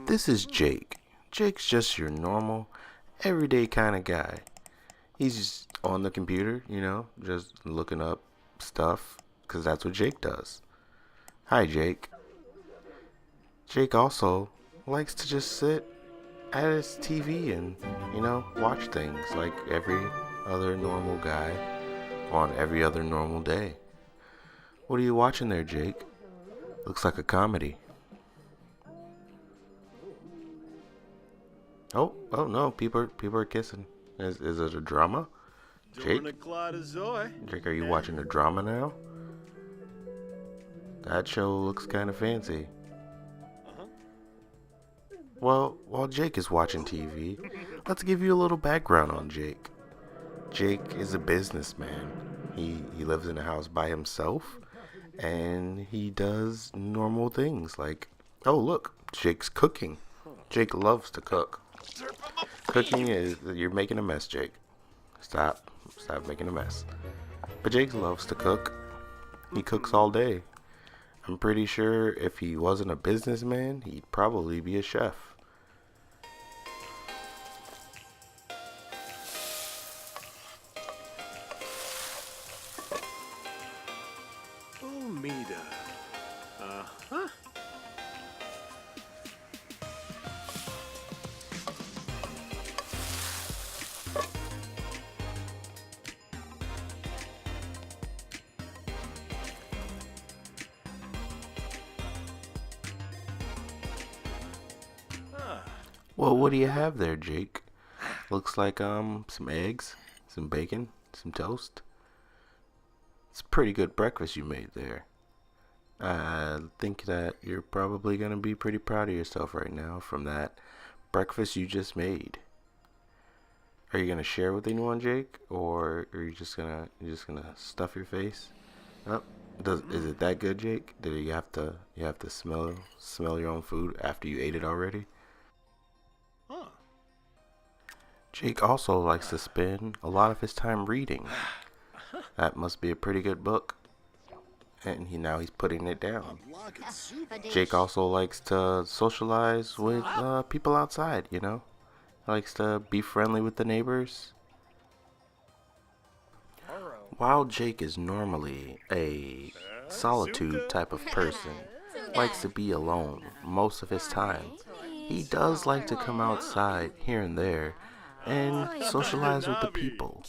This is Jake. Jake's just your normal, everyday kind of guy. He's just on the computer, just looking up stuff, because that's what Jake does. Hi, Jake. Jake also likes to just sit at his TV and, watch things like every other normal guy on every other normal day. What are you watching there, Jake? Looks like a comedy. Oh no, people are kissing. Is it a drama? Jake? Jake, are you watching a drama now? That show looks kind of fancy. Well, while Jake is watching TV, let's give you a little background on Jake. Jake is a businessman. He lives in a house by himself, and he does normal things like, oh look, Jake's cooking. Jake loves to cook. Cooking is, you're making a mess, Jake. Stop making a mess. But Jake loves to cook. He cooks all day. I'm pretty sure if he wasn't a businessman, he'd probably be a chef. Umida. Uh-huh. Well, what do you have there, Jake? Looks like some eggs, some bacon, some toast. It's a pretty good breakfast you made there. I think that you're probably gonna be pretty proud of yourself right now from that breakfast you just made. Are you gonna share with anyone, Jake, or are you just gonna stuff your face? Oh, is it that good, Jake? Did you have to smell your own food after you ate it already? Jake also likes to spend a lot of his time reading. That must be a pretty good book. And he's putting it down. Jake also likes to socialize with people outside, He likes to be friendly with the neighbors. While Jake is normally a solitude type of person, likes to be alone most of his time, he does like to come outside here and there and socialize with the people.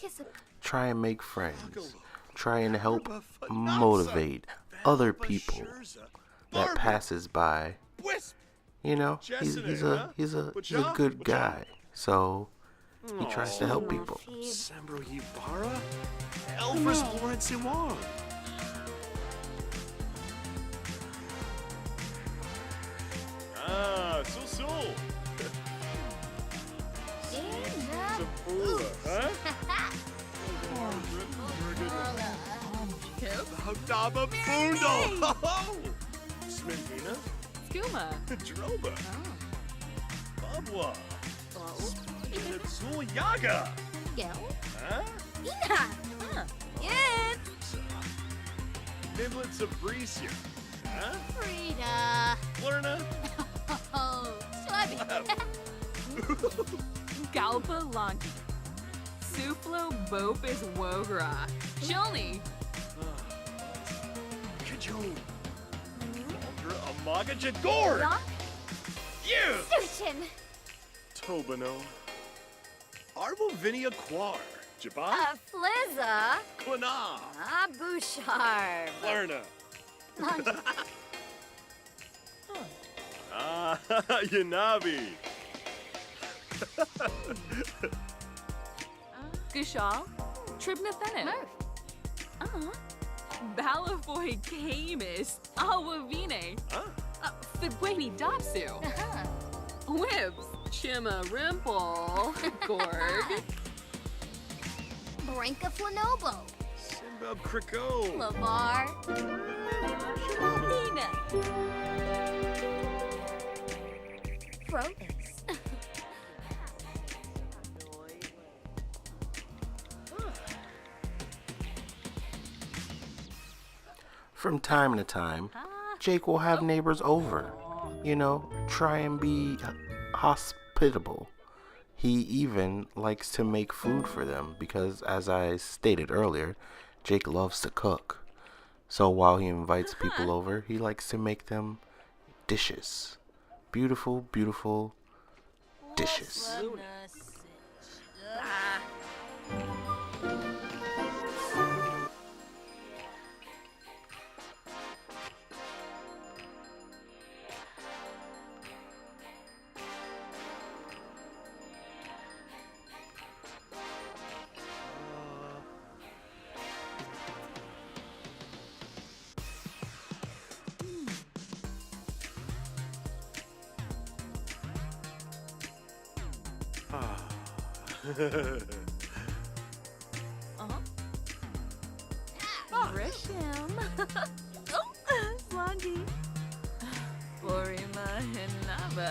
Try and make friends. Try and help motivate other people that passes by. He's a good guy. So he tries to help people. Sembro Ybarra? Elvis Lawrence Iwan. So. Daba Boondle! Smithina? Skooma. Droba. Babwa. Zulyaga. Huh? Yes. Niblet Sabricia. Huh? Frida. Flurna. Oh, Swabby. Galpa Longi. Suflo Bopis Wogra. Shilny. Kajun. Aldra Amaga Jagor. Ron? You. Sushin. Tobano. Arbo Vinia Quar. Jabba. Flizza. Klana. Bouchard. Lerna. Lunch. Ah, Yanabi. Gushal. Tribnathenib. Murph. Balafoy Camus. Awavine. Huh? Fidwani Dopsu. Whips. Chima Rimple. Gorg. Brinka Flanobo. Simbab Kriko. Lavar. Nina. Frogus. From time to time, Jake will have neighbors over, try and be hospitable. He even likes to make food for them because, as I stated earlier, Jake loves to cook. So while he invites people over, he likes to make them dishes. Beautiful, beautiful dishes. Rishim. Slangi. Borima Hinaba.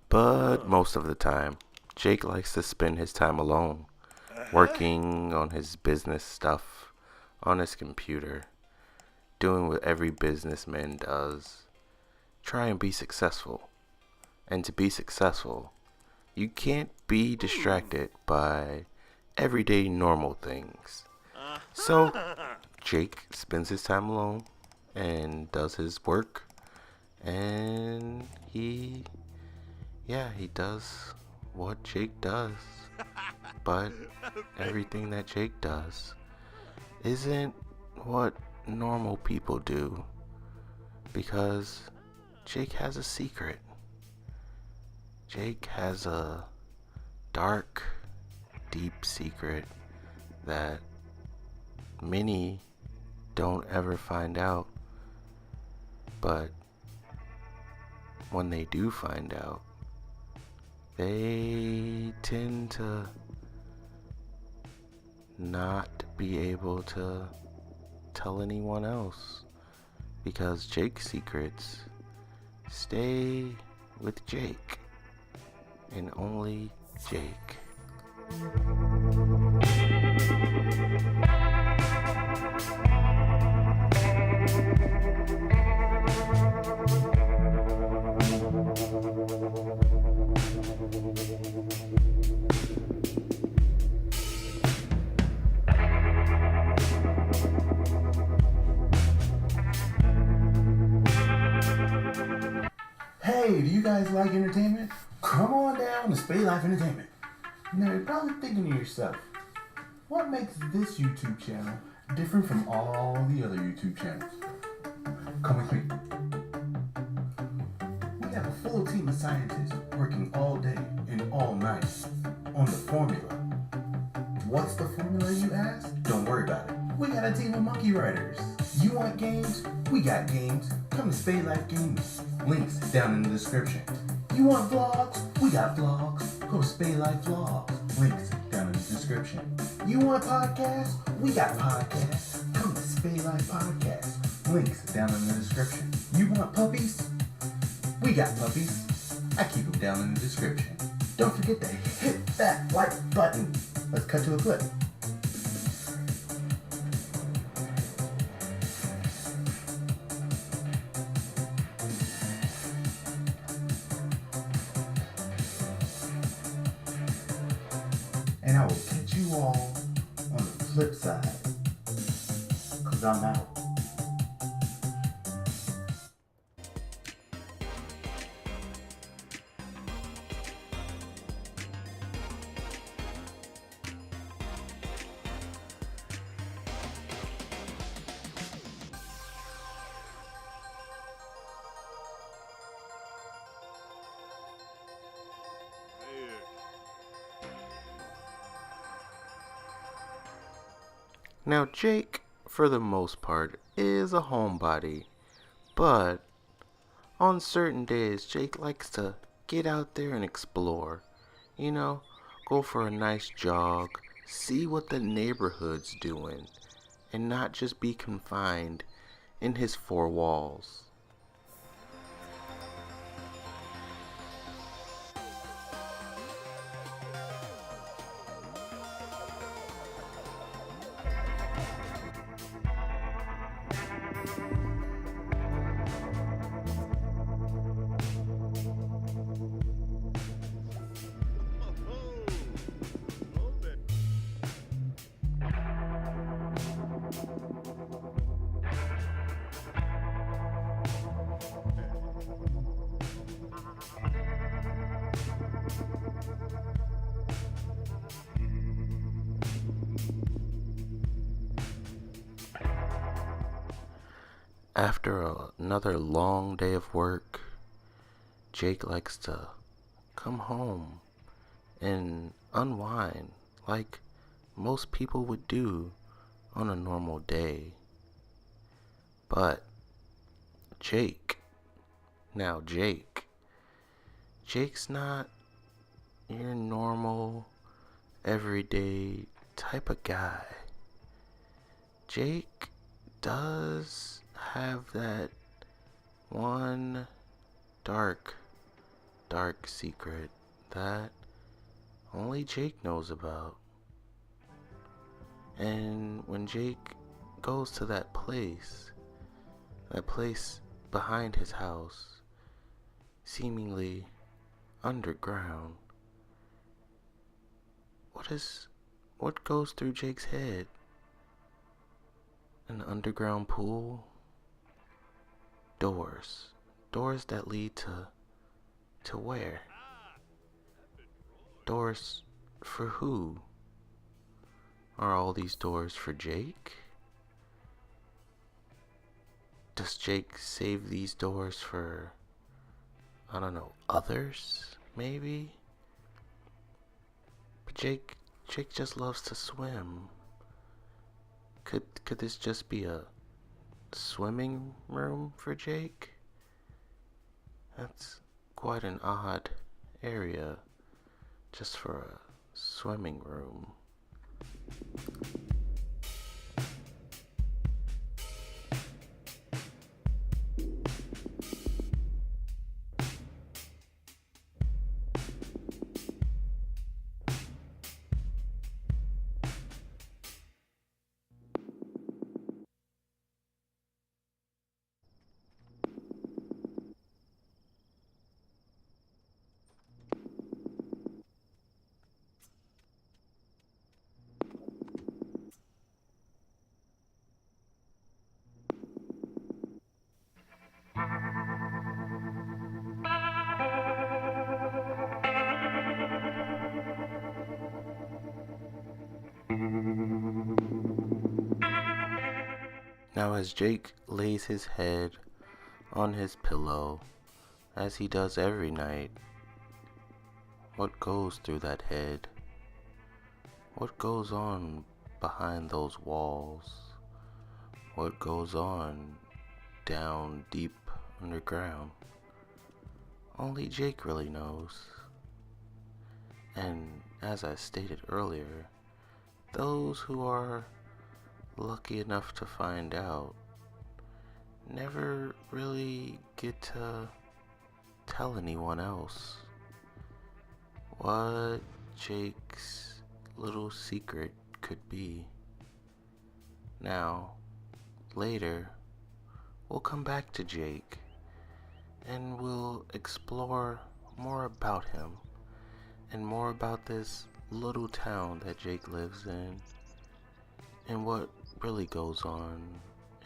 But most of the time, Jake likes to spend his time alone, working on his business stuff, on his computer, doing what every businessman does. Try and be successful. And to be successful, you can't be distracted by everyday normal things. So, Jake spends his time alone and does his work, and he does what Jake does. But everything that Jake does isn't what normal people do, because Jake has a secret. Jake has a dark, deep secret that many don't ever find out. But when they do find out, they tend to not be able to tell anyone else, because Jake's secrets stay with Jake and only Jake. Hey, do you guys like entertainment? Come on down to Spay Life Entertainment. Now you're probably thinking to yourself, what makes this YouTube channel different from all the other YouTube channels? Come with me. We have a full team of scientists working all day and all night on the formula. What's the formula, you ask? Don't worry about it. We got a team of monkey writers. You want games? We got games. Come to Spay Life Games. Links down in the description. You want vlogs? We got vlogs. Go to Spay Life Vlogs. Links down in the description. You want podcasts? We got podcasts. Come to Spay Life Podcast. Links down in the description. You want puppies? We got puppies. I keep them down in the description. Don't forget to hit that like button. Let's cut to a clip. And I will catch you all on the flip side. Cause I'm out. Now, Jake, for the most part, is a homebody, but on certain days, Jake likes to get out there and explore. You know, go for a nice jog, see what the neighborhood's doing, and not just be confined in his four walls. After another long day of work, Jake likes to come home and unwind like most people would do on a normal day. But Jake's not your normal, everyday type of guy. Jake does have that one dark secret that only Jake knows about. And when Jake goes to that place behind his house, seemingly underground, what goes through Jake's head? An underground pool? Doors that lead to where? Doors for who? Are all these doors for Jake? Does Jake save these doors for, I don't know, others, maybe? But Jake just loves to swim. Could this just be a swimming room for Jake? That's quite an odd area just for a swimming room. Now, as Jake lays his head on his pillow, as he does every night, what goes through that head? What goes on behind those walls? What goes on down deep underground? Only Jake really knows. And as I stated earlier, those who are lucky enough to find out never really get to tell anyone else what Jake's little secret could be. Now, later, we'll come back to Jake and we'll explore more about him and more about this little town that Jake lives in and what really goes on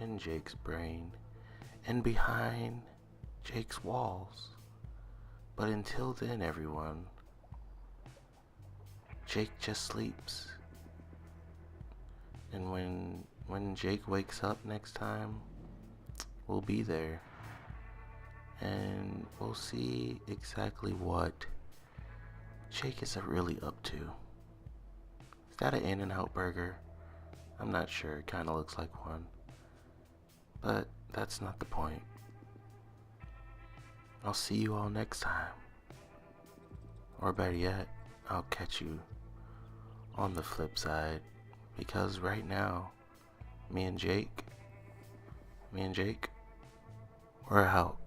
in Jake's brain and behind Jake's walls. But until then, everyone, Jake just sleeps. And when Jake wakes up next time, we'll be there. And we'll see exactly what Jake is really up to. Is that an In-N-Out burger? I'm not sure. It kind of looks like one. But that's not the point. I'll see you all next time. Or better yet, I'll catch you on the flip side. Because right now, me and Jake, we're out.